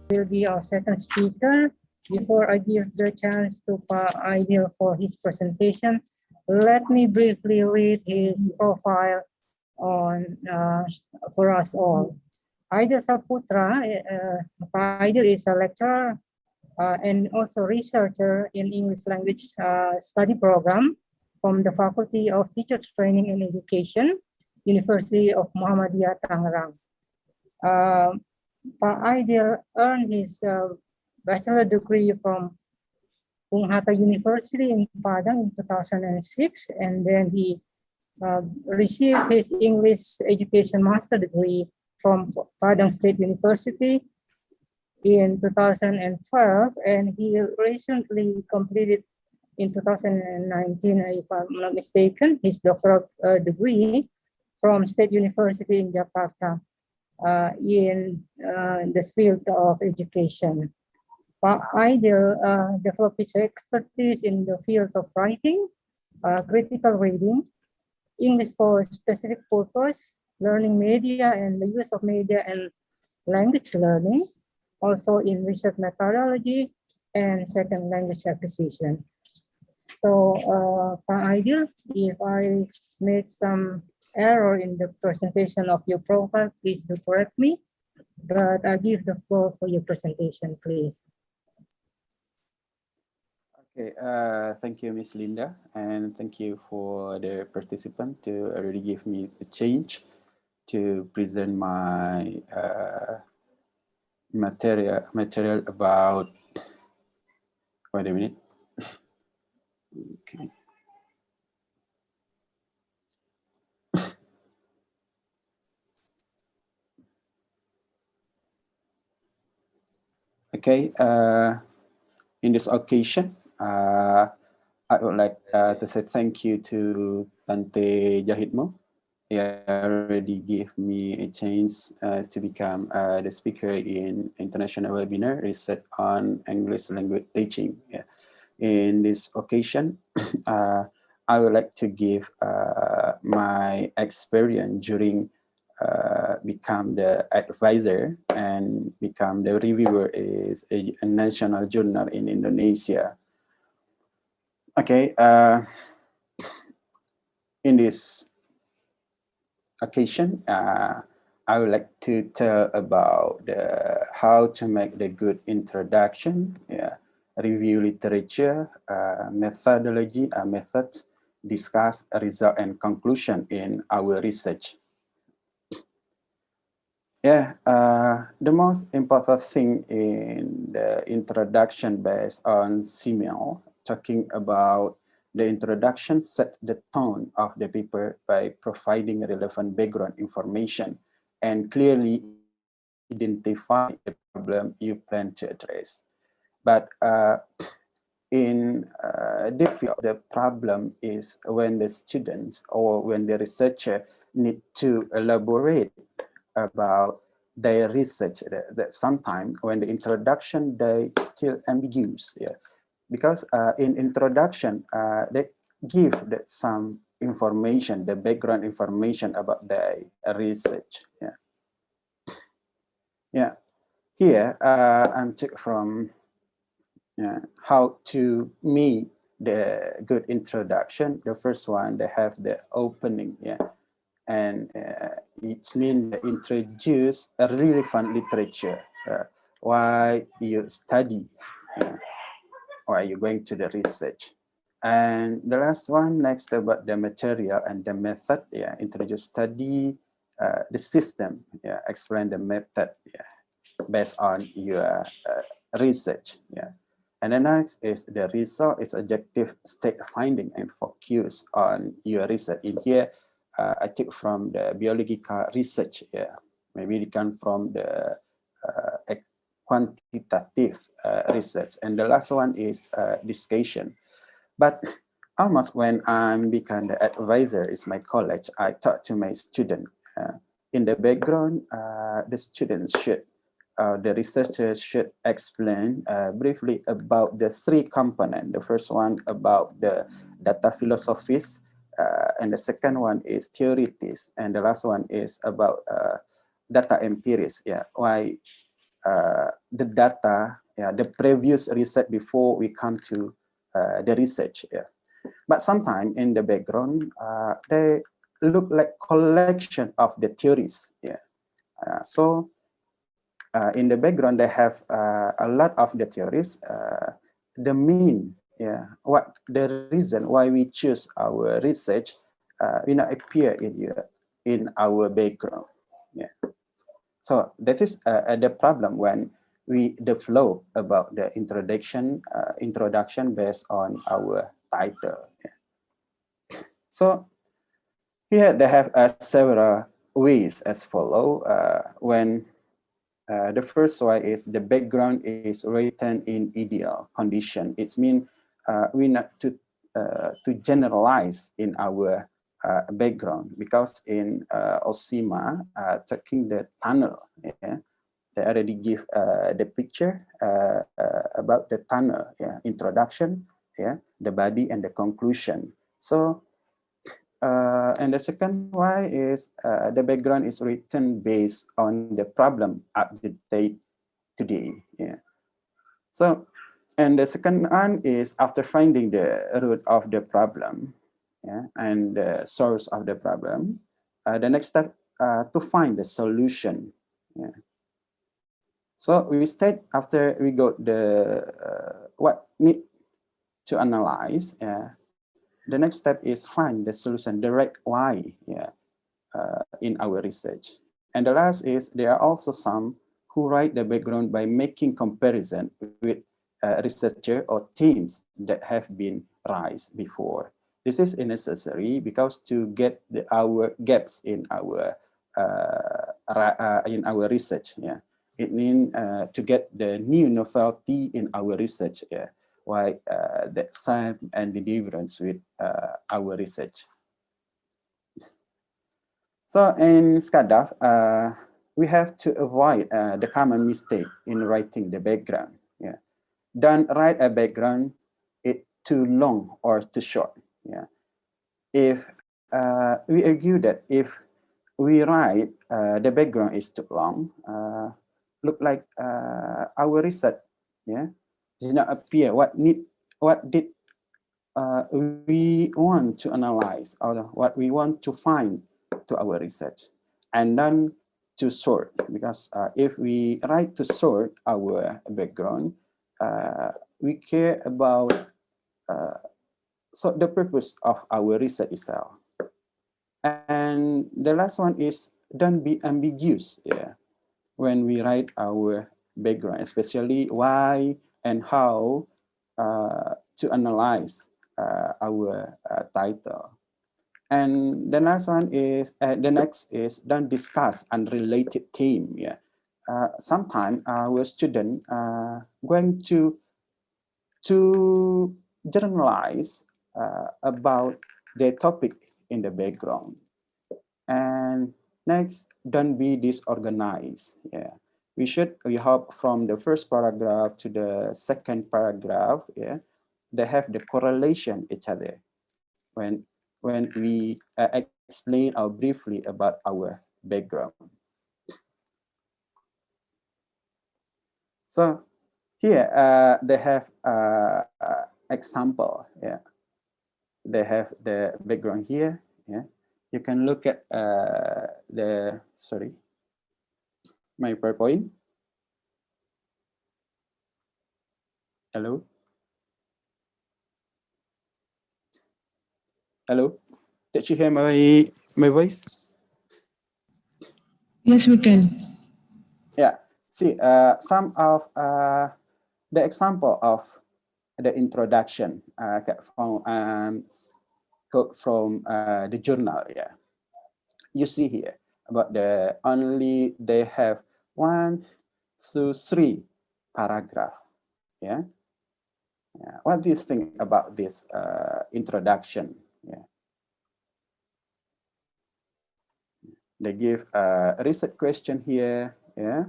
will be our second speaker. Before I give the chance to Pa Aidil for his presentation, let me briefly read his profile on for us all. Aidil Syah Putra, Pa Aidil is a lecturer and also researcher in English language study program from the Faculty of Teachers Training and Education, University of Muhammadiyah Tangerang. Pa Aidil earned his bachelor degree from Bung Hatta University in Padang in 2006, and then he received his English education master degree from Padang State University in 2012, and he recently completed in 2019, if I'm not mistaken, his doctoral degree from State University in Jakarta in the field of education. Pa Aidil developed his expertise in the field of writing, critical reading, English for specific purpose, learning media and the use of media and language learning, also in research methodology and second language acquisition. So, Pa Aidil, if I made some error in the presentation of your profile, please do correct me, but I give the floor for your presentation, please. Okay, thank you, Miss Linda, and thank you for the participant to already give me the chance to present my material about. Wait a minute. Okay. Okay. In this occasion, I would like to say thank you to Tante Jahitmo. He already gave me a chance to become the speaker in international webinar research on English language teaching. Yeah. In this occasion, I would like to give my experience during become the advisor and become the reviewer is a national journal in Indonesia. Okay, in this occasion, I would like to tell about how to make the good introduction, review literature, methodology, methods, discuss result and conclusion in our research. Yeah, the most important thing in the introduction based on CML, talking about the introduction set the tone of the paper by providing relevant background information and clearly identify the problem you plan to address. But in the field, the problem is when the students or when the researcher need to elaborate about their research that sometimes when the introduction they still ambiguous, because in introduction they give some information, the background information about the research. Here I'm taking from how to make the good introduction. The first one, they have the opening, and it means introduce a relevant literature, why you study, why you're going to the research. And the last one, next about the material and the method, introduce study, the system, explain the method, based on your research, And the next is the result is objective state finding and focus on your research. In here, I took from the biological research, maybe it come from the quantitative research. And the last one is discussion. But almost when I'm become the advisor is my college, I talk to my student. In the background, the students should, the researchers should explain briefly about the three components. The first one about the data philosophies, and the second one is theorities, and the last one is about data empirics. Why the data, yeah, the previous research before we come to the research. Yeah. But sometimes in the background, they look like collection of the theories. Yeah. So in the background, they have a lot of the theories. The main, yeah, what the reason why we choose our research, appear in our background. Yeah. So that is the problem when the flow about the introduction based on our title. Yeah. So here they have several ways as follow. When the first one is the background is written in ideal condition. It means we not to generalize in our background, because in Osima talking the tunnel, yeah, they already give the picture about the tunnel, yeah, introduction, yeah, the body and the conclusion. So and the second one is the background is written based on the problem updated today. Yeah. So, and the second one is after finding the root of the problem, yeah, and the source of the problem, the next step to find the solution. Yeah. So we start after we got the what need to analyze. The next step is find the solution, the right why. Yeah. In our research. And the last is there are also some who write the background by making comparison with researcher or teams that have been raised before. This is necessary because to get our gaps in our research. Yeah, it means to get the new novelty in our research. Yeah, why that same and the difference with our research. So in SCADAF, we have to avoid the common mistake in writing the background. Yeah, don't write a background it too long or too short. Yeah, if we argue that if we write the background is too long, look like our research, yeah, does not appear what did we want to analyze or what we want to find to our research, and then to sort, because if we write to sort our background, we care about so the purpose of our research itself. And the last one is don't be ambiguous. Yeah, when we write our background, especially why and how to analyze our title. And the last one is the next is don't discuss unrelated theme. Yeah, sometimes our student going to generalize about their topic in the background. And next, don't be disorganized. Yeah, we hope from the first paragraph to the second paragraph. Yeah, they have the correlation each other when we explain or briefly about our background. So here they have example. Yeah, they have the background here. Yeah, you can look at my PowerPoint. Hello. Hello. Did you hear my voice? Yes, we can. Yeah. See, some of the example of the introduction from the journal. Yeah. You see here about they have 1, 2, 3 paragraph. Yeah. Yeah. What do you think about this introduction? Yeah. They give a research question here. Yeah.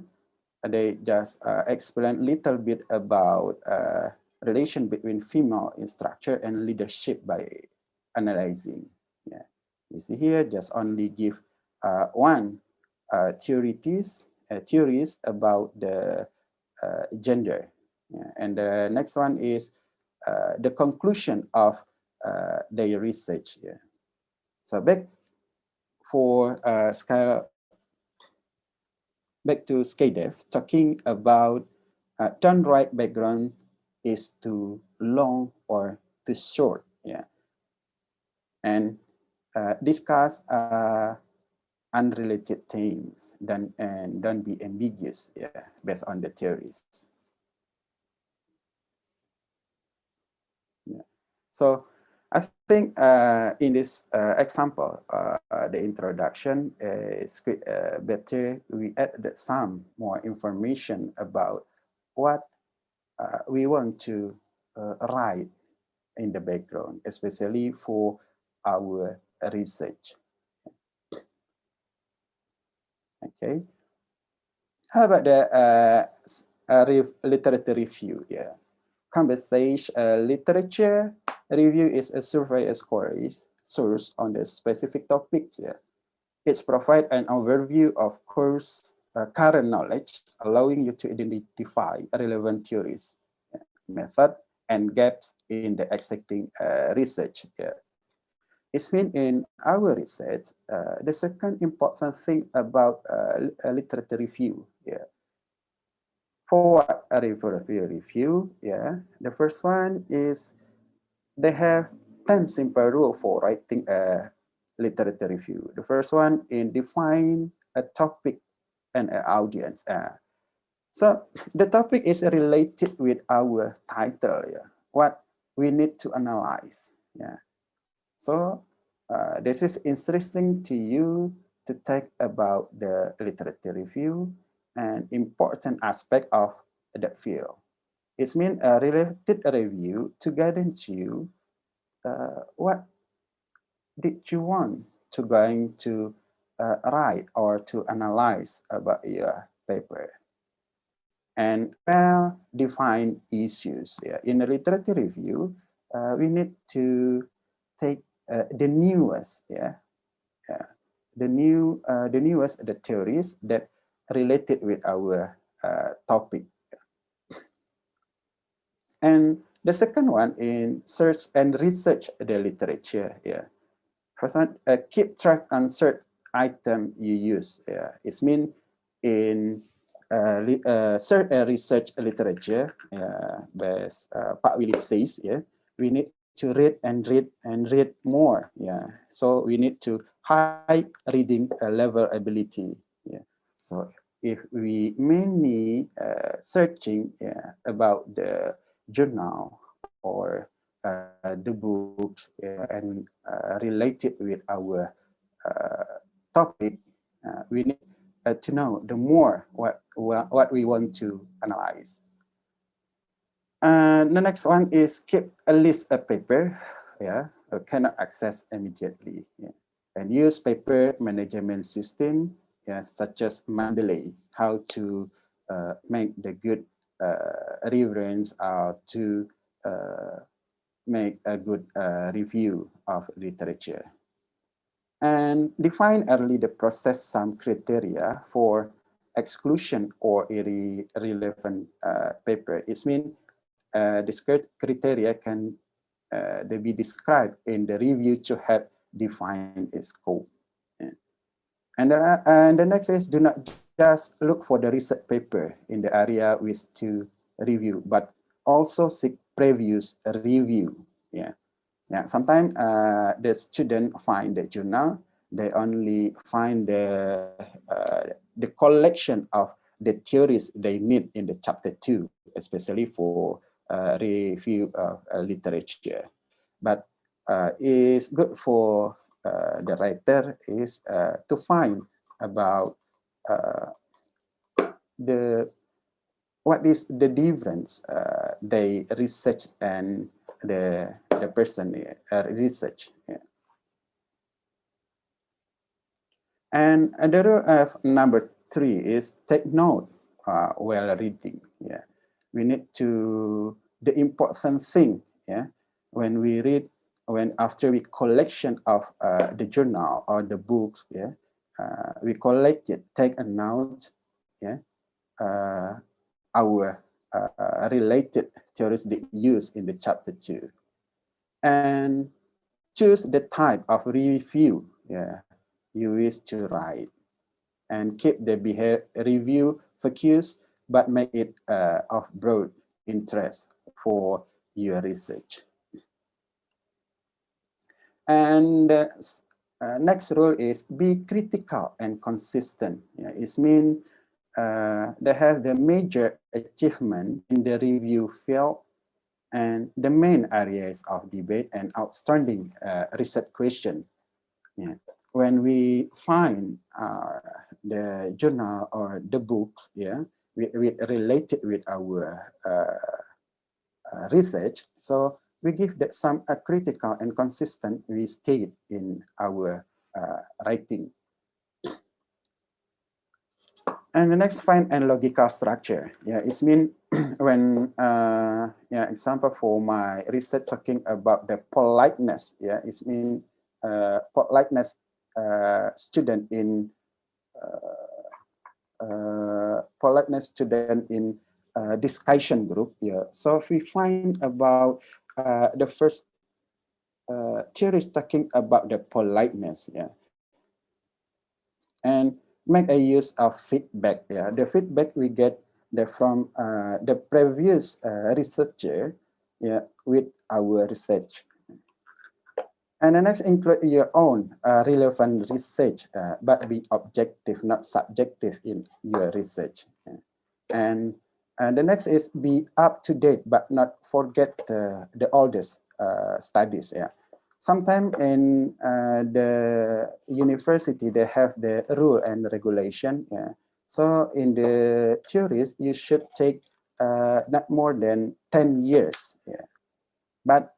They just explain a little bit about relation between female instructor and leadership by analyzing. Yeah. You see here, just only give one theories about the gender. Yeah. And the next one is the conclusion of their research. Yeah. So back to SCADEF, talking about turn right background is too long or too short. Yeah. And discuss unrelated themes and don't be ambiguous, yeah, based on the theories. Yeah. So I think in this example, the introduction is better we add some more information about what we want to write in the background, especially for our research. Okay. How about the literature review? Yeah. Conversation literature review is a survey stories source on the specific topics. Yeah. It's provide an overview of course current knowledge, allowing you to identify relevant theories, method, and gaps in the existing research. Yeah. It's mean in our research, the second important thing about a literature review. Yeah. For a review, yeah, the first one is they have 10 simple rules for writing a literature review. The first one is define a topic and an audience. So the topic is related with our title, yeah, what we need to analyze. Yeah. So this is interesting to you to talk about the literature review and important aspect of the field. It means a related review to guidance you what did you want to going to write or to analyze about your paper. And well-defined issues. Yeah. In a literature review, we need to take the newest, yeah, the newest the theories that related with our topic. And the second one in search and research the literature. Yeah. First one, keep track on search item you use. Yeah. It's mean in search and research literature, as Pak Willy says, yeah, we need to read and read and read more. Yeah. So we need to high reading level ability. Yeah. So if we mainly searching, yeah, about the journal or the books, and related with our topic, we need to know the more what we want to analyze. The next one is keep a list of paper, yeah, cannot access immediately, yeah. And use paper management system, yeah, such as Mendeley, how to make the good reference to make a good review of literature. And define early the process some criteria for exclusion or irrelevant paper. It means this criteria can they be described in the review to help define its scope. Yeah. And the next is do not just look for the research paper in the area wish to review, but also seek previous review. Yeah. Yeah, sometimes the student find the journal, they only find the collection of the theories they need in the chapter 2, especially for review of literature. But it's good for the writer is to find about the what is the difference they research and the person research. Yeah. And the rule of number 3 is take note while reading. Yeah, we need to the important thing. Yeah, when we read, when after we collection of the journal or the books. Yeah, we collect it, take a note. Yeah, our related theories they use in the chapter 2. And choose the type of review you wish to write. And keep the review focused, but make it of broad interest for your research. And next rule is be critical and consistent. It means they have the major achievement in the review field and the main areas of debate and outstanding research question. When we find the journal or the books, we related with our research, so we give that some critical and consistent we state in our writing. And the next, find and logical structure. It means when example for my research talking about the politeness. It means politeness student in discussion group. So if we find about the first theories talking about the politeness, and make a use of feedback. The feedback we get from the previous researcher with our research. And the next, include your own relevant research, but be objective, not subjective in your research. And the next is be up to date, but not forget the oldest studies. Sometimes in the university, they have the rule and regulation. So in the theories, you should take not more than 10 years. But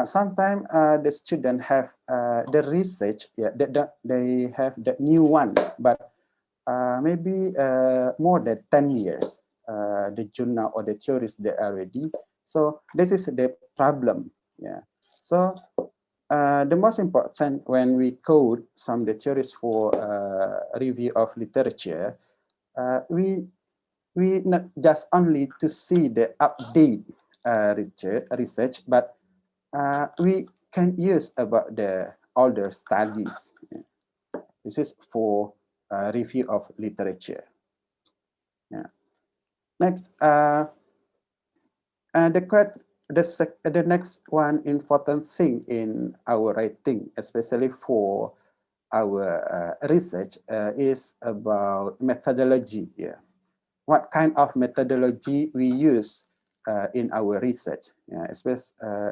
sometimes the student have the research, they have the new one, but maybe more than 10 years, the journal or the theories they are ready. So this is the problem. So the most important when we code some the theories for review of literature, we not just only to see the update research, but we can use about the older studies. This is for review of literature. Next, the next one important thing in our writing, especially for our research, is about methodology. What kind of methodology we use in our research,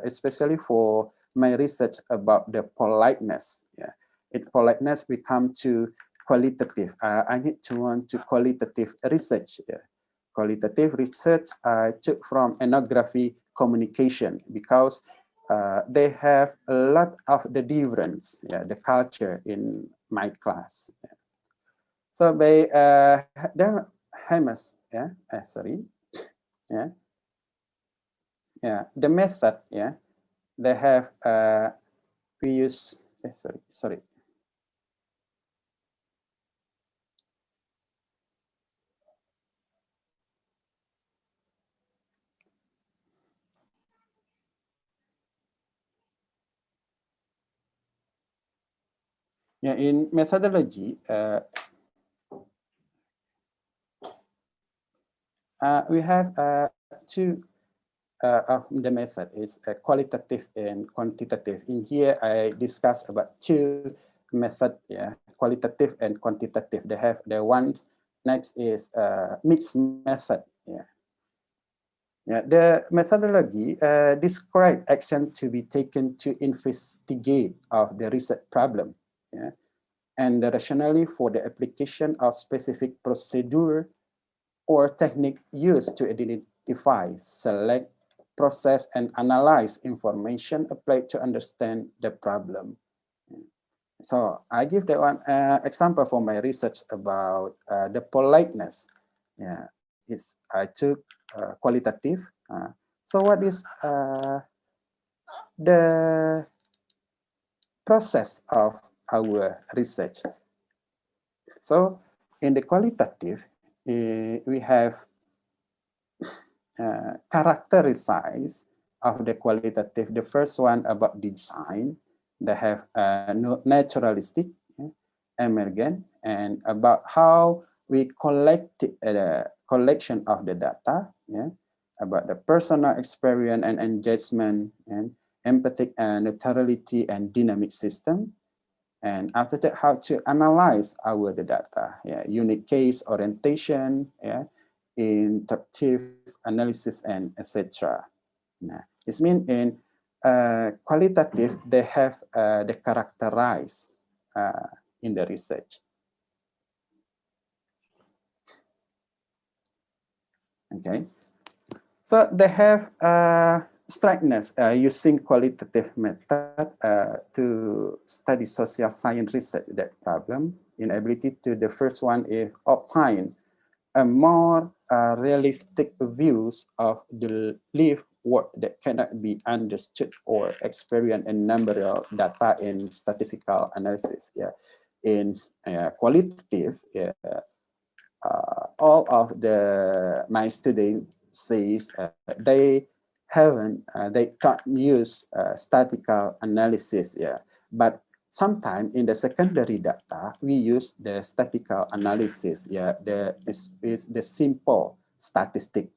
especially for my research about the politeness. Politeness, we come to qualitative. I need to want to qualitative research. Qualitative research I took from ethnography communication, because they have a lot of the difference, the culture in my class. So by the Hamas, the method, they have we use sorry. In methodology, we have two of the method is qualitative and quantitative. In here, I discuss about two method, qualitative and quantitative. They have the ones. Next is mixed method. The methodology describe action to be taken to investigate of the research problem, and the rationale for the application of specific procedure or technique used to identify, select, process, and analyze information applied to understand the problem. So I give that one example for my research about the politeness. I took qualitative. So what is the process of our research? So in the qualitative, we have characteristics of the qualitative. The first one about design, they have naturalistic, emergent, and about how we collect the collection of the data, about the personal experience and engagement, and empathic and neutrality and dynamic system. And after that, how to analyze our data, unit case orientation, inductive analysis, and etc. It means in qualitative, they have the characterized in the research. Okay, so they have strictness using qualitative method to study social science research that problem. Inability to the first one is obtain a more realistic views of the lived world that cannot be understood or experienced in number of data in statistical analysis. In qualitative, all of my students says they can't use statistical analysis, but sometimes in the secondary data we use the statistical analysis, is the simple statistic.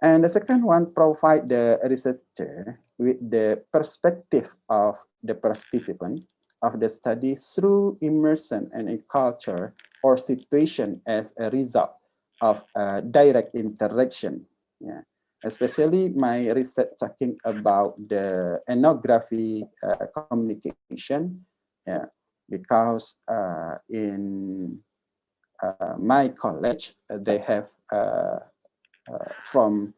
And the second one provide the researcher with the perspective of the participant of the study through immersion and in culture or situation as a result of direct interaction. Especially my research talking about the ethnography communication, because in my college they have from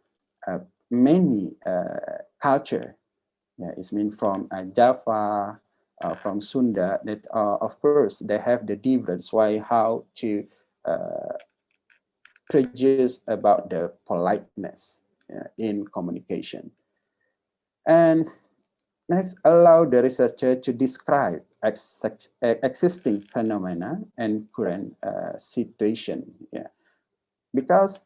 many culture. It's mean from Java, from Sunda, that of course they have the difference why how to produce about the politeness in communication. And next, allow the researcher to describe existing phenomena and current situation. Because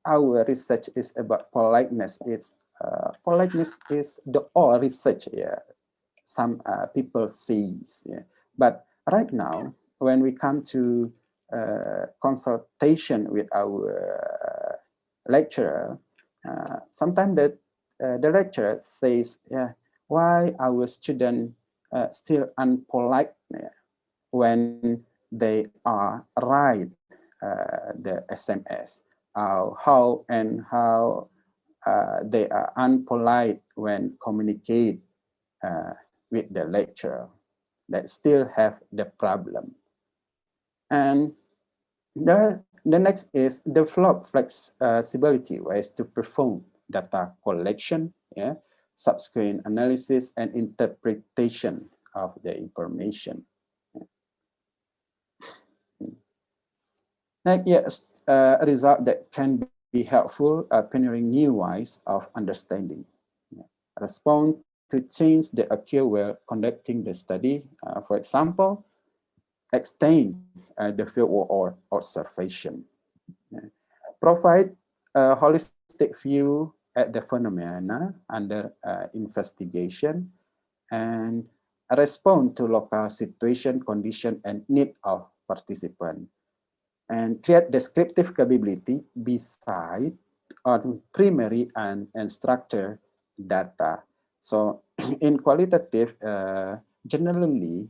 our research is about politeness. Politeness is the all research. Some people sees. But right now, when we come to consultation with our lecturer, sometimes the lecturer says, why our student still unpolite when they are write the SMS, how they are unpolite when communicate with the lecturer, that still have the problem. And the next is develop flexibility ways to perform data collection, subsequent analysis and interpretation of the information. Next, a result that can be helpful pioneering new ways of understanding. Respond to change that occur while conducting the study. For example, extend the field or observation. Provide a holistic view at the phenomena under investigation, and respond to local situation, condition, and need of participant. And create descriptive capability beside on primary and structured data. So in qualitative, generally,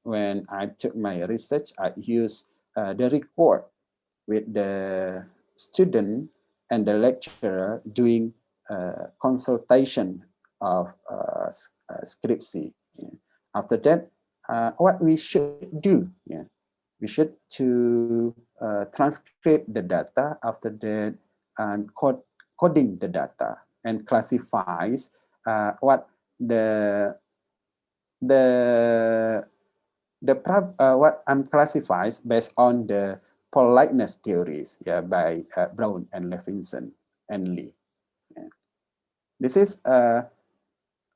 when I took my research, I use the record with the student and the lecturer doing consultation of scriptsy. After that, what we should do, we should to transcribe the data. After that, and coding the data and classifies what what I'm classifies based on the politeness theories, by Brown and Levinson and Lee. This is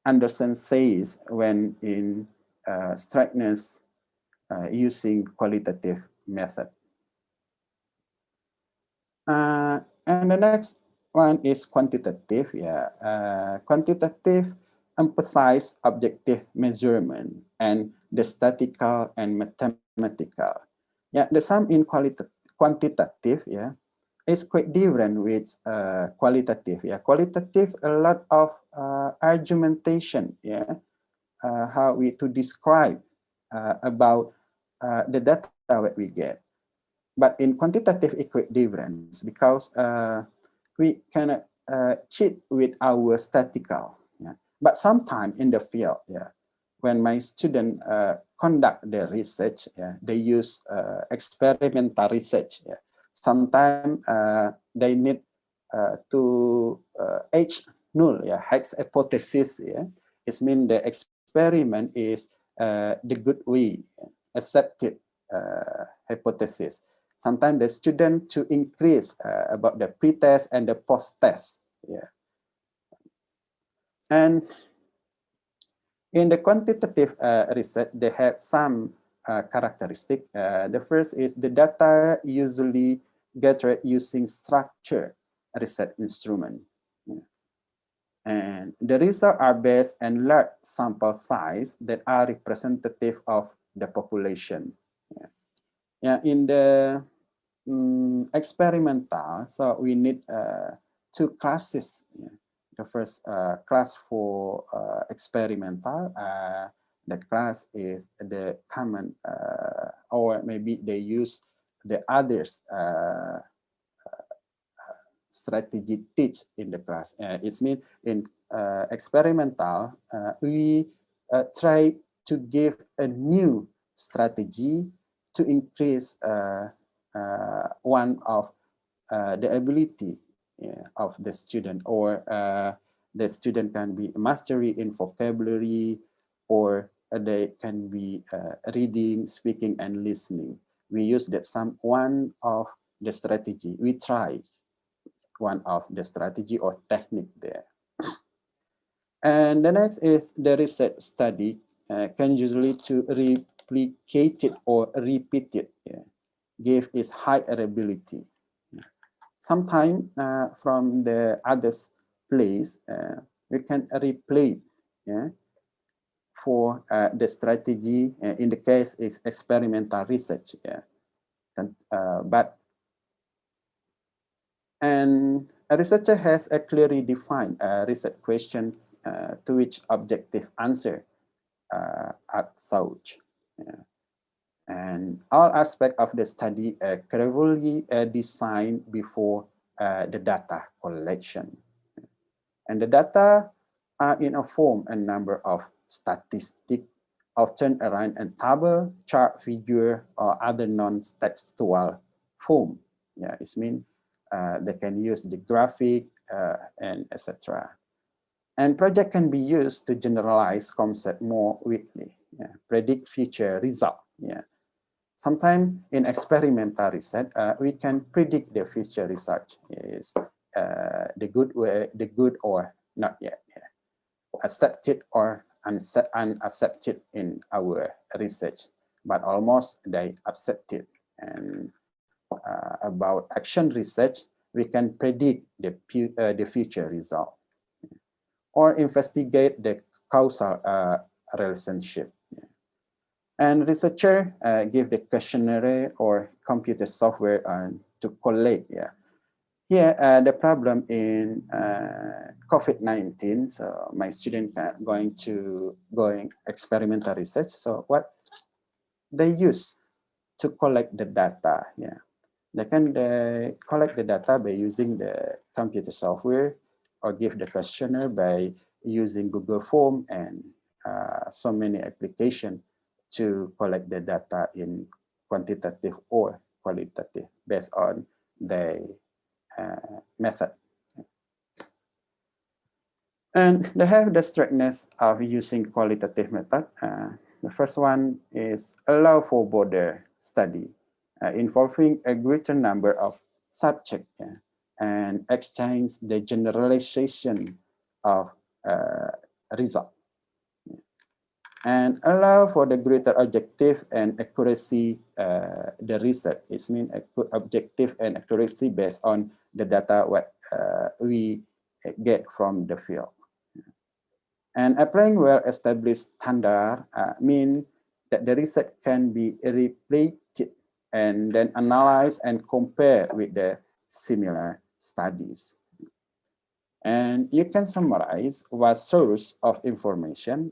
Anderson says when in strictness using qualitative method. And the next one is quantitative. Yeah, quantitative emphasize objective measurement and the statistical and mathematical. Yeah, the sum in quantitative, yeah, is quite different with qualitative. Yeah, qualitative a lot of argumentation. Yeah, how we to describe about the data that we get. But in quantitative equivalence, because we cannot cheat with our statistical. Yeah. But sometimes in the field, yeah, when my student conduct their research, yeah, they use experimental research. Yeah. Sometimes they need to H null, yeah, Hex hypothesis. Yeah, it means the experiment is the good way accepted hypothesis. Sometimes the student to increase about the pre-test and the post-test. Yeah. And in the quantitative research, they have some characteristic. The first is the data usually gathered using structured research instrument. Yeah. And the results are based on large sample size that are representative of the population. Yeah. Yeah, in the experimental, so we need two classes. Yeah. The first class for experimental, the class is the common, or maybe they use the others strategy teach in the class. It means in experimental, we try to give a new strategy to increase one of the ability of the student, or the student can be mastery in vocabulary, or they can be reading, speaking, and listening. We use that one of the strategy. We try one of the strategy or technique there. And the next is the research study can usually to replicate it or repeat it, yeah, give its high reliability. Sometimes from the others place, we can replay, yeah, for the strategy. In the case is experimental research, yeah. And a researcher has a clearly defined research question to which objective answer are sought. Yeah. And all aspects of the study are carefully designed before the data collection. And the data are in a form and number of statistics, often around a table, chart, figure, or other non-textual form. Yeah, it means they can use the graphic and etc. And project can be used to generalize concept more widely, yeah, predict future result. Yeah. Sometimes in experimental research, we can predict the future result is the good or not yet, yeah, accepted or unaccepted in our research, but almost they accepted. And about action research, we can predict the future result or investigate the causal relationship. And researcher give the questionnaire or computer software to collect. Yeah, here the problem in COVID-19. So my student going experimental research. So what they use to collect the data? Yeah, they can collect the data by using the computer software, or give the questionnaire by using Google Form and so many applications to collect the data in quantitative or qualitative based on the method. And they have the strictness of using qualitative method. The first one is allow for border study involving a greater number of subjects, and exchange the generalization of result. And allow for the greater objective and accuracy the research. It means objective and accuracy based on the data what we get from the field. And applying well-established standard mean that the research can be replicated and then analyzed and compared with the similar studies. And you can summarize what source of information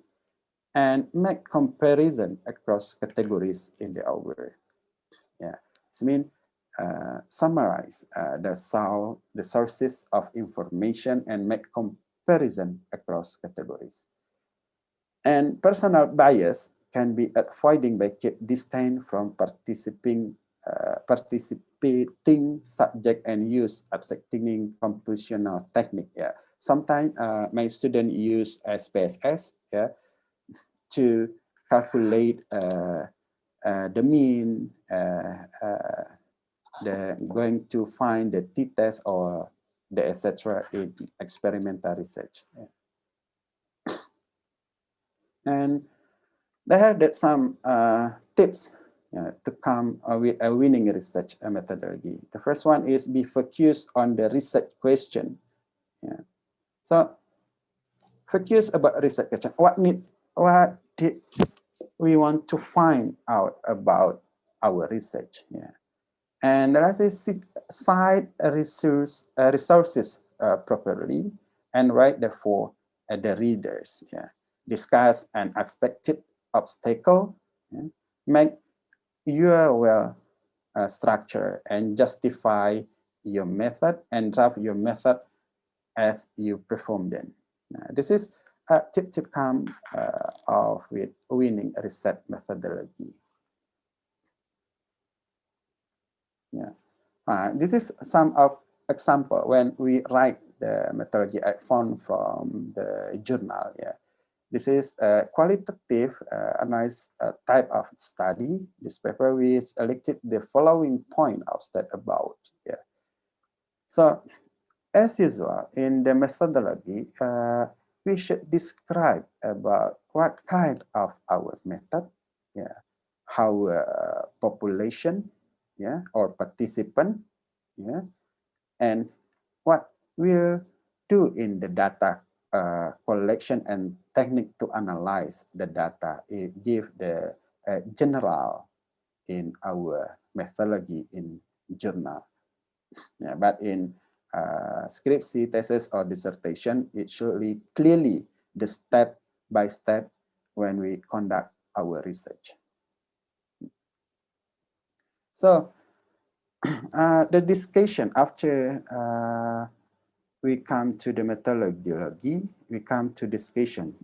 and make comparison across categories in the over. Yeah, so mean summarize the sources of information and make comparison across categories. And personal bias can be avoiding by keep distant from participating subject and use abstracting compositional technique. Yeah, sometimes my student use SPSS. Yeah, to calculate the mean, going to find the t-test or the etc. in experimental research. Yeah. And they have that some tips to come with a winning research methodology. The first one is be focused on the research question. Yeah. So focus about research question. What did we want to find out about our research? Yeah. And the last is cite resources properly and write therefore the readers. Yeah. Discuss an expected obstacle. Yeah. Make your well structure and justify your method and draft your method as you perform them. This is a tip to come off with winning research methodology. Yeah, this is some of example when we write the methodology I found from the journal. Yeah, this is a qualitative analysis type of study. This paper we selected the following point of state about. Yeah, so as usual in the methodology, we should describe about what kind of our method, yeah, how population, yeah, or participant, yeah, and what we'll do in the data collection and technique to analyze the data. It give the general in our methodology in journal. Yeah, but in scriptsy, thesis, or dissertation, it should be clearly the step by step when we conduct our research. So the discussion after we come to the methodology, we come to discussion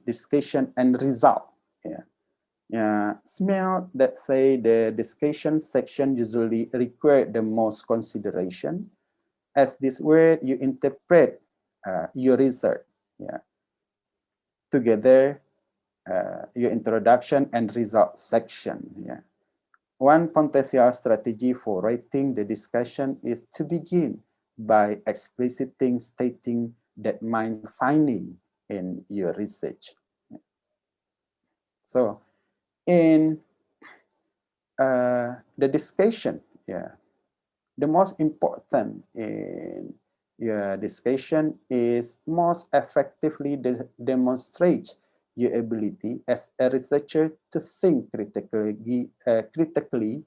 and result. Yeah. Yeah, smell that say the discussion section usually require the most consideration. As this word you interpret your research, yeah, together your introduction and result section. Yeah. One potential strategy for writing the discussion is to begin by explicitly stating that main finding in your research. So in the discussion, yeah, the most important in your discussion is most effectively demonstrate your ability as a researcher to think critically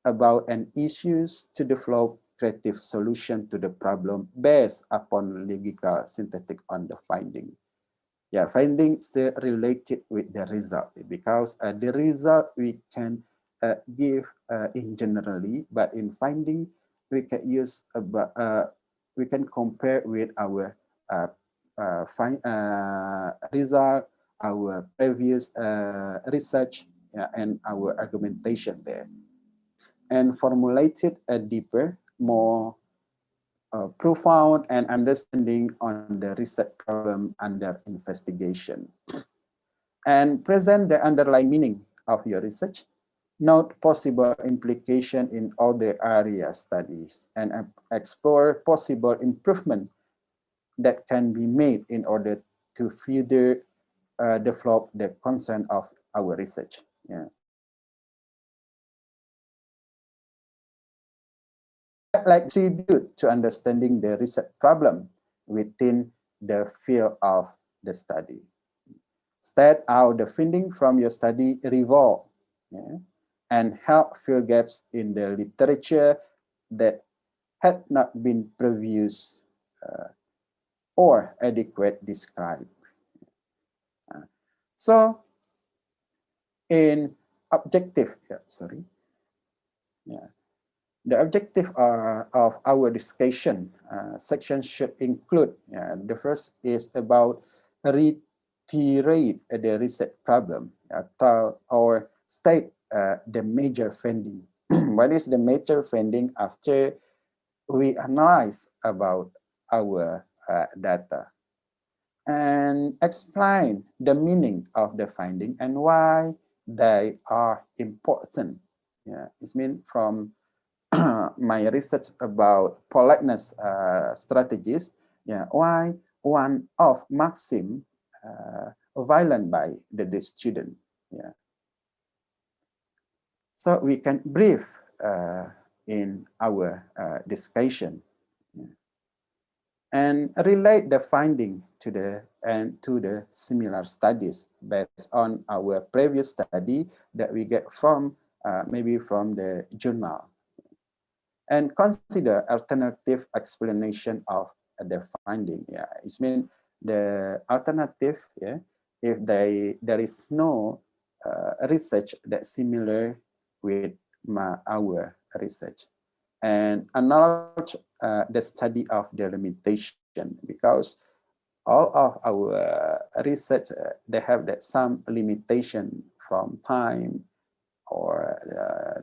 about an issues to develop creative solution to the problem based upon logical synthetic on the finding. Yeah, finding still related with the result because the result we can give in generally, but in finding we can use we can compare with our result, our previous research, and our argumentation there, and formulated a deeper, more profound and understanding on the research problem under investigation, and present the underlying meaning of your research, note possible implication in other area studies, and explore possible improvement that can be made in order to further develop the concern of our research. Yeah. like tribute to understanding the research problem within the field of the study. State out the finding from your study revolve, yeah, and help fill gaps in the literature that had not been previous or adequate described. So in objective, the objective of our discussion section should include, the first is about reiterate the research problem or state the major finding. What is the major finding after we analyze about our data? And explain the meaning of the finding and why they are important. Yeah, it's mean from my research about politeness strategies. Yeah, why one of maxim violent by the student. Yeah, so we can brief in our discussion. Yeah, and relate the finding to the similar studies based on our previous study that we get from maybe from the journal, and consider alternative explanation of the finding. Yeah, it means the alternative. Yeah, if there is no research that's similar with our research, and acknowledge the study of the limitation, because all of our research they have that some limitation from time or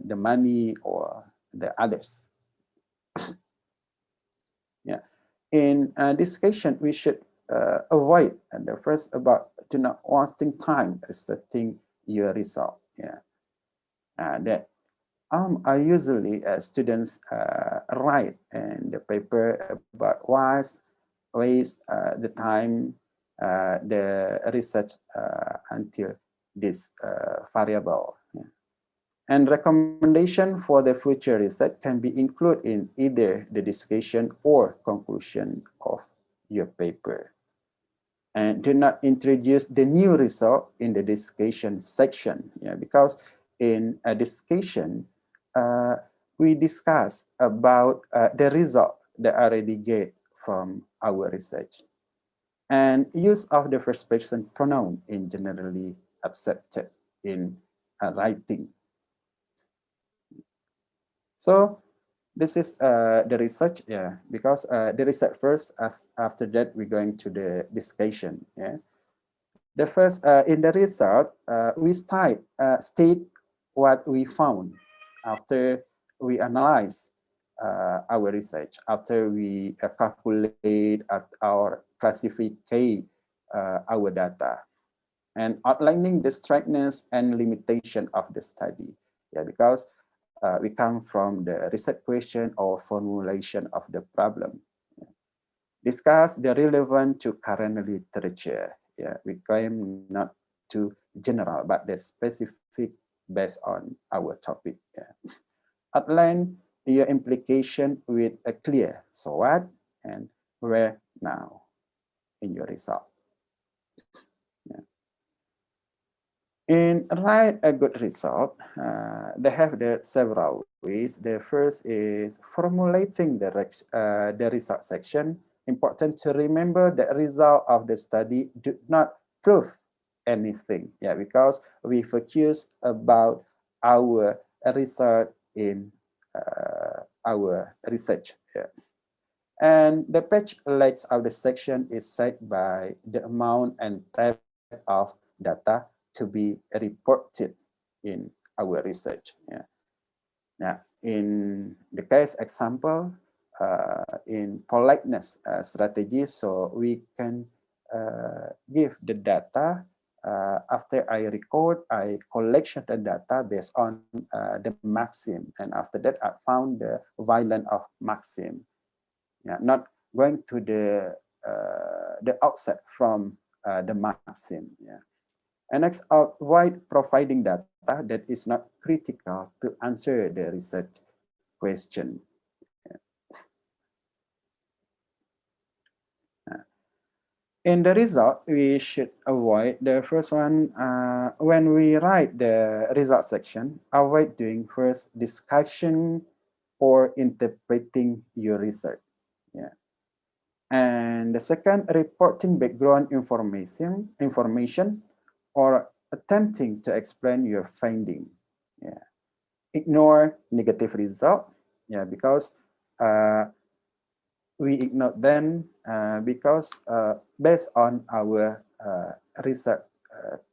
the money or the others. Yeah, in discussion we should avoid the first about to not wasting time studying your result. Yeah, that I usually students write in the paper about waste the time the research until this variable. Yeah. And recommendation for the future research can be included in either the discussion or conclusion of your paper. And do not introduce the new result in the discussion section, yeah, because in a discussion, we discuss about the result that already get from our research. And use of the first person pronoun in generally accepted in writing. So this is the research, yeah, because the research first, as after that we're going to the discussion, yeah. The first, in the result, we state what we found after we analyze our research, after we calculate or classify our data, and outlining the strictness and limitation of the study. Yeah, because we come from the research question or formulation of the problem. Yeah. Discuss the relevant to current literature. Yeah, we claim not too general, but the specific based on our topic. Yeah. Outline your implication with a clear so what and where now in your result. Yeah. In write a good result, they have the several ways. The first is formulating the result section. Important to remember the result of the study do not prove anything. Yeah, because we focus about our result in our research. Yeah. And the page layout of the section is set by the amount and type of data to be reported in our research. Yeah. Now, in the case example, in politeness strategy, so we can give the data after I collection the data based on the maxim, and after that I found the violence of maxim. Yeah, not going to the outset from the maxim. Yeah. And next, avoid providing data that is not critical to answer the research question. Yeah. In the result, we should avoid the first one. When we write the result section, avoid doing first discussion or interpreting your research. Yeah. And the second, reporting background information or attempting to explain your finding. Yeah. Ignore negative result. Yeah, because we ignore them because based on our research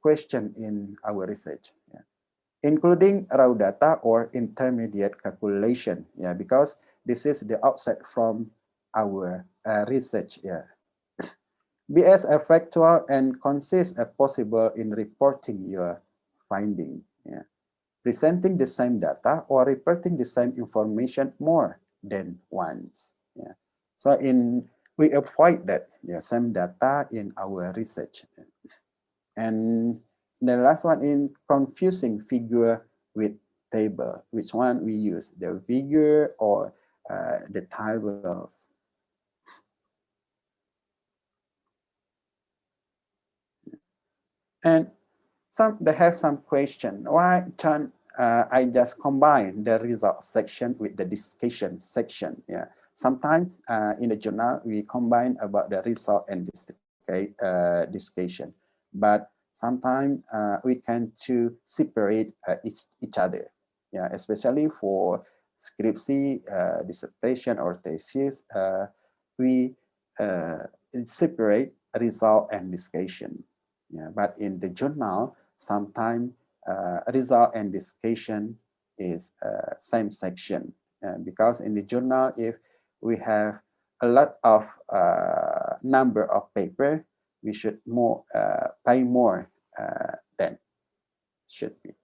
question in our research, yeah, including raw data or intermediate calculation. Yeah, because this is the outset from our research. Yeah. Be as factual and concise as possible in reporting your finding. Yeah. Presenting the same data or reporting the same information more than once. Yeah. So we avoid that, yeah, same data in our research. And the last one in confusing figure with table. Which one we use, the figure or the tables? And they have some question. Why can't I just combine the result section with the discussion section? Yeah. Sometimes in the journal we combine about the result and discussion, but sometimes we can to separate each other. Yeah, especially for scriptsy, dissertation or thesis, we separate result and discussion. Yeah, but in the journal, sometimes result and discussion is same section. Because in the journal, if we have a lot of number of paper, we should pay more than should be.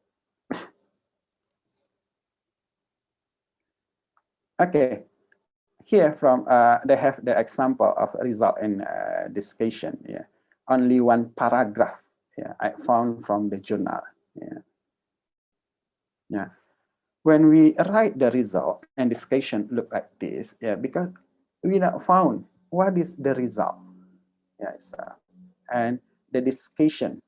Okay, here from they have the example of result and discussion. Yeah, only one paragraph. Yeah, I found from the journal. Yeah. Yeah. When we write the result and discussion look like this, yeah, because we not found what is the result. Yes, and the discussion,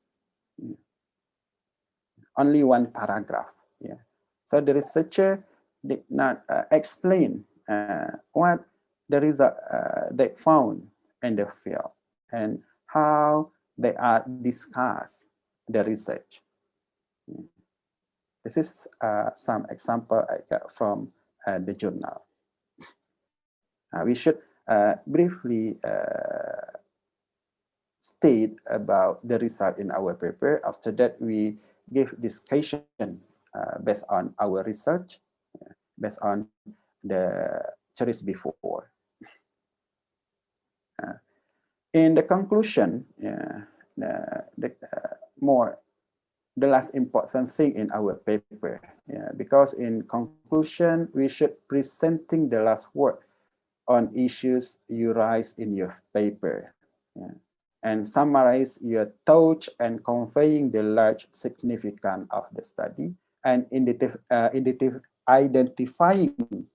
only one paragraph. Yeah. So the researcher did not explain what the result they found in the field and how they are discussed the research. This is some example I got from the journal. We should briefly state about the result in our paper. After that, we give discussion based on our research, based on the choice before. In the conclusion, the last important thing in our paper, because in conclusion, we should presenting the last word on issues you raise in your paper, and summarize your thoughts and conveying the large significance of the study, and identifying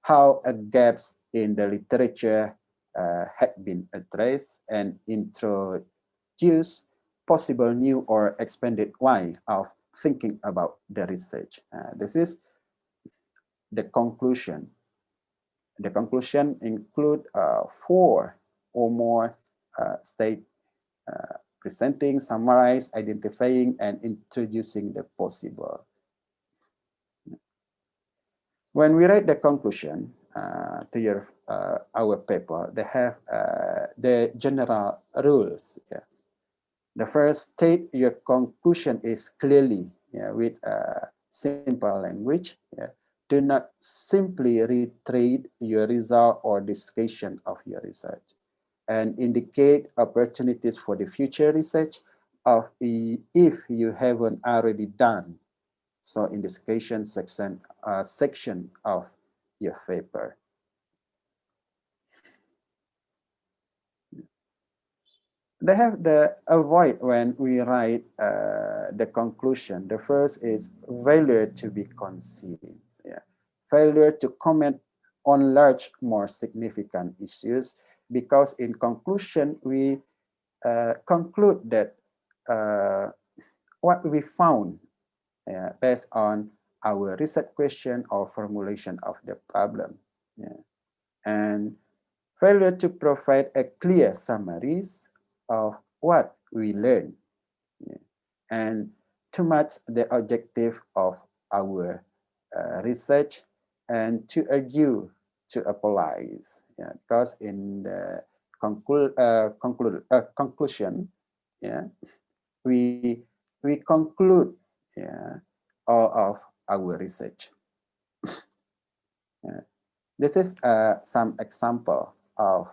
how gaps in the literature had been addressed and introduce possible new or expanded way of thinking about the research. This is the conclusion. The conclusion include 4 or more state presenting, summarize, identifying, and introducing the possible. When we write the conclusion to our paper, they have the general rules. Yeah. The first, state your conclusion is clearly, with simple language. Yeah. Do not simply reiterate your result or discussion of your research, and indicate opportunities for the future research if you haven't already done so in the discussion section of your paper. They have the avoid when we write the conclusion. The first is failure to be concise. Yeah. Failure to comment on large, more significant issues, because in conclusion, we conclude that what we found based on our research question or formulation of the problem, and failure to provide a clear summaries of what we learned, and too much the objective of our research, and to argue to apologize, because in the conclusion, we conclude all of our research. This is some example of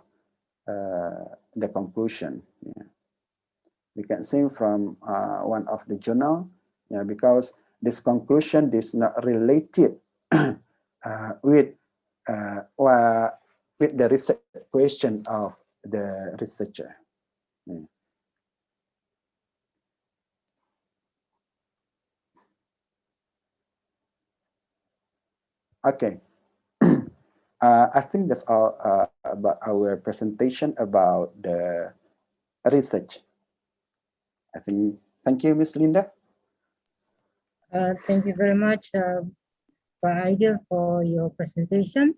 the conclusion. We can see from one of the journal, because this conclusion is not related with the research question of the researcher. Okay. I think that's all about our presentation about the research. I think, thank you, Ms. Linda. Thank you very much, Aidil, for your presentation.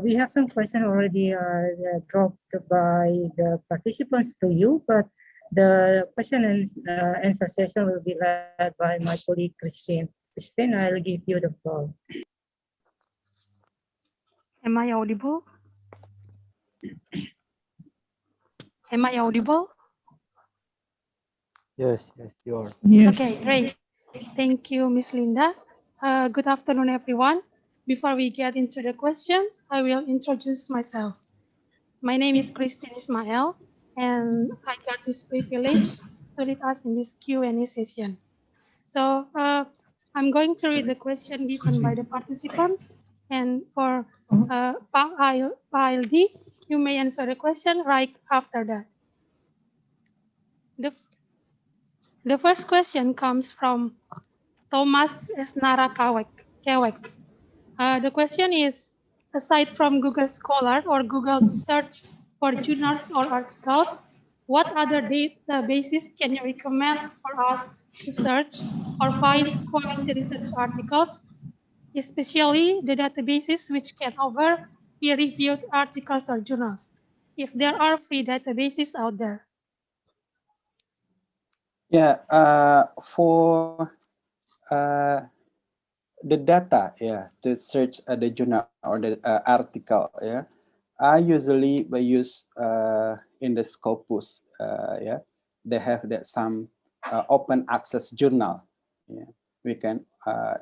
We have some questions already dropped by the participants to you, but the question and answer session will be led by my colleague, Christine. Christine, I'll give you the floor. Am I audible? Am I audible? Yes, you are. Yes. Okay, great. Thank you, Miss Linda. Good afternoon, everyone. Before we get into the questions, I will introduce myself. My name is Christine Ismail, and I got this privilege to lead us in this Q&A session. So I'm going to read the question given by the participants, and for PALD, you may answer the question right after that. The first question comes from Thomas Esnara Kewek. The question is, aside from Google Scholar or Google to search for journals or articles, what other databases can you recommend for us to search or find quality research articles, especially the databases which can offer peer-reviewed articles or journals, if there are free databases out there? Yeah, for the data, to search the journal or the article, I usually use in the Scopus, they have that some open access journal, we can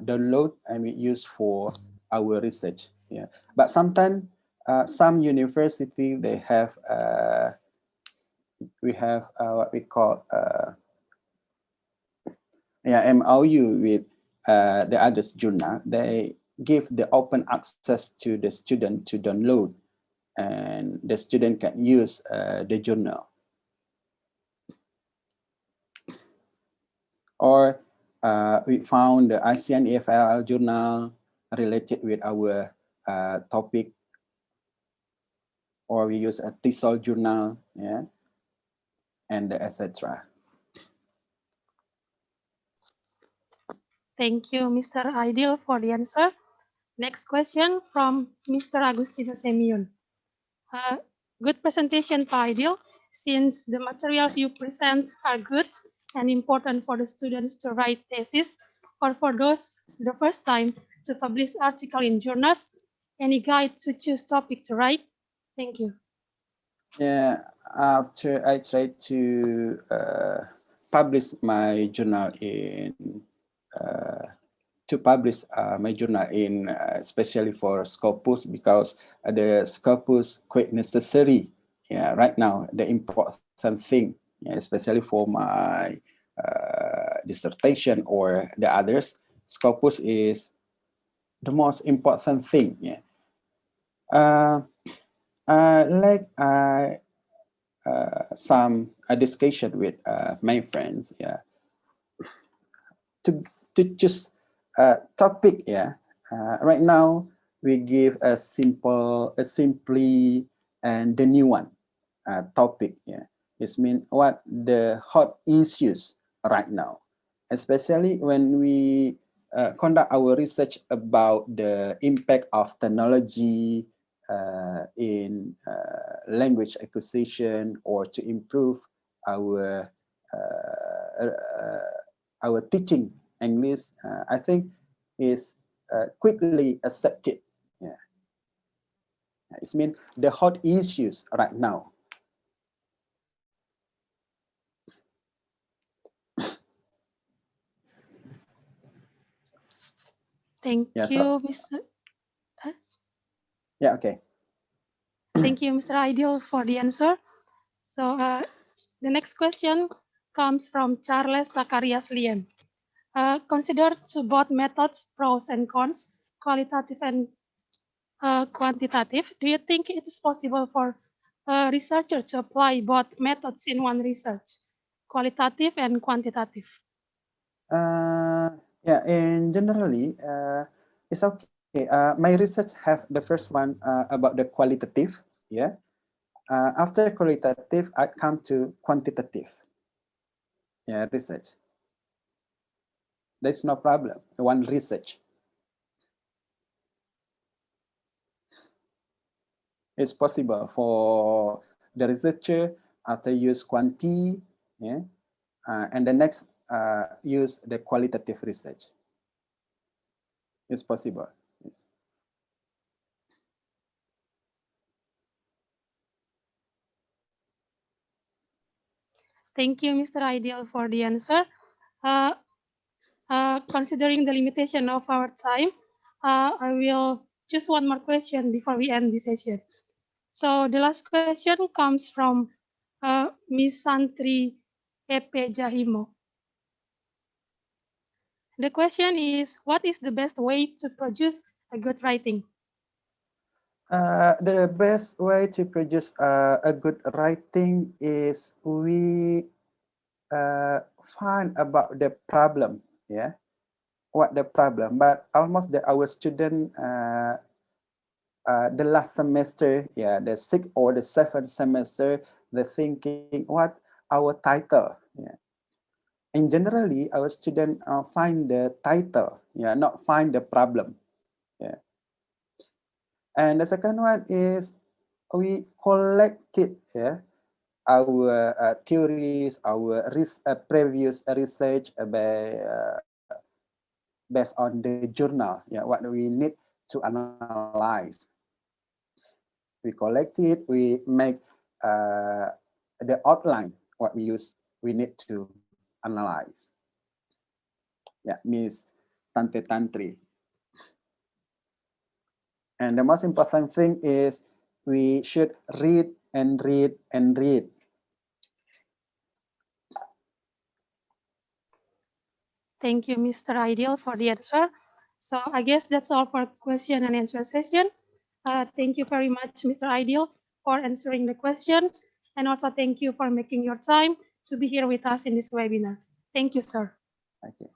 download and we use for our research, But sometimes some university they have we have what we call MOU with the other journal. They give the open access to the student to download, and the student can use the journal. Or we found the ASEAN EFL journal related with our topic, or we use a TESOL journal, and etc. Thank you, Mr. Aidil, for the answer. Next question from Mr. Agustino Semyon. Good presentation, Pak Aidil. Since the materials you present are good and important for the students to write thesis, or for those the first time to publish article in journals, any guide to choose topic to write? Thank you. Yeah, after I tried to publish my journal in especially for Scopus, because the Scopus quite necessary. Right now the important thing, especially for my dissertation or the others, Scopus is the most important thing. Like some discussion with my friends, to choose a topic, right now we give simply and the new one topic, It means what the hot issues right now, especially when we conduct our research about the impact of technology in language acquisition or to improve our teaching English. I think is quickly accepted. Yeah, it means the hot issues right now. Thank Yeah, you, Mr. Yeah, okay. Thank you, Mr. Aidil, for the answer. So the next question comes from Charles Zacharias Lien. Consider to both methods pros and cons, qualitative and quantitative. Do you think it is possible for a researcher to apply both methods in one research, qualitative and quantitative? Yeah, and generally, it's okay. My research have the first one about the qualitative. Yeah. After qualitative, I come to quantitative. Yeah, research. There's no problem. One research. It's possible for the researcher after use quanti, yeah, and the next use the qualitative research. It's possible. Yes. Thank you, Mr. Aidil, for the answer. Considering the limitation of our time, I will choose one more question before we end the session. So the last question comes from Ms. Santri Epe Jahimo. The question is, what is the best way to produce a good writing? The best way to produce a good writing is we find about the problem, yeah, what the problem. But almost our student the last semester, yeah, the 6th or the 7th semester, they're thinking what our title, yeah. And generally, our student find the title, yeah, not find the problem, yeah. And the second one is we collected, yeah, our theories, our previous research based on the journal, yeah, what we need to analyze. We collect it, we make the outline, what we need to analyze. Yeah, means tante tantri. And the most important thing is we should read and read and read. Thank you, Mr. Aidil, for the answer. So I guess that's all for question and answer session. Thank you very much, Mr. Aidil, for answering the questions. And also thank you for making your time to be here with us in this webinar. Thank you, sir. Okay.